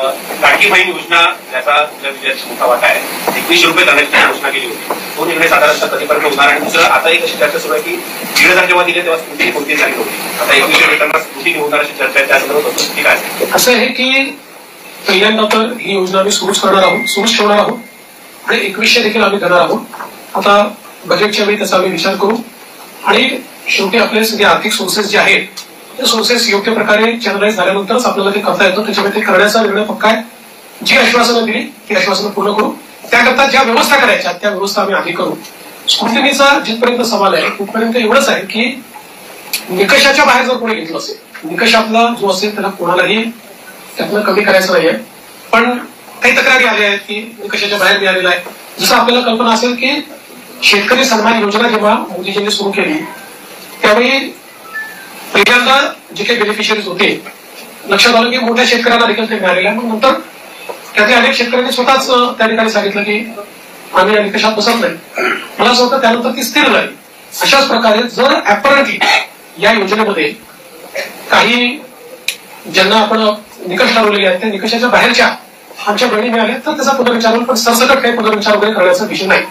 लाडकी बहीण योजना याचा मोठा वाटा आहे. 2100 रुपये करण्याची घोषणा केली होती. तो निर्णय साधारणतः कधीपर्यंत होणार? आणि दुसरं आता एक अशी चर्चा सुरू आहे की 1,500 जेव्हा दिले तेव्हा स्कूटी कोणती झाली होती, आता 2100 देताना स्कूटी होणार अशी चर्चा आहे. त्या संदर्भात स्कूटी काय असं आहे की पहिल्यांदा तर ही योजना आम्ही सुरूच ठेवणार आहोत आणि 2100 देखील आम्ही करणार आहोत. आता बजेटच्या वेळी त्याचा आम्ही विचार करू आणि शेवटी आपले सगळे आर्थिक सोर्सेस जे आहेत ते सोर्सेस योग्य प्रकारे चॅनलाइज झाल्यानंतरच आपल्याला ते करता येतं. त्याच्यामुळे ते करण्याचा निर्णय पक्का आहे. जी आश्वासनं दिली ती आश्वासनं पूर्ण करू. त्याकरता ज्या व्यवस्था करायच्या त्या व्यवस्था आम्ही आधी करू. स्क्रुटिनीचा जिथपर्यंत सवाल आहे तिथपर्यंत एवढंच आहे की निकषाच्या बाहेर जर कोणी घेतलं असेल, निकष आपला जो असेल त्याला कोणालाही त्यातनं कमी करायचं नाहीये. पण काही तक्रारी आल्या आहेत की निकषाच्या बाहेर मिळालेला आहे. जसं आपल्याला कल्पना असेल की शेतकरी सन्मान योजना जेव्हा मोदीजींनी सुरू केली त्यावेळी पहिल्यांदा जे काही बेनिफिशियरीज होते लक्षात आलं की मोठ्या शेतकऱ्यांना देखील ते मिळालेलं आहे. मग नंतर त्यातले अनेक शेतकऱ्यांनी स्वतःच त्या ठिकाणी सांगितलं की आम्ही या निकषात बसत नाही. मला असं वाटतं त्यानंतर ती स्थिर झाली. अशाच प्रकारे जर ऍपरंटली या योजनेमध्ये काही ज्यांना आपण निकष ठरवलेले आहेत त्या निकषाच्या बाहेरच्या आमच्या बहिणी मिळाल्या तर त्याचा पुनर्विचार होईल. पण सरसकट काही पुनर्विचार वगैरे करण्याचा विषय नाही.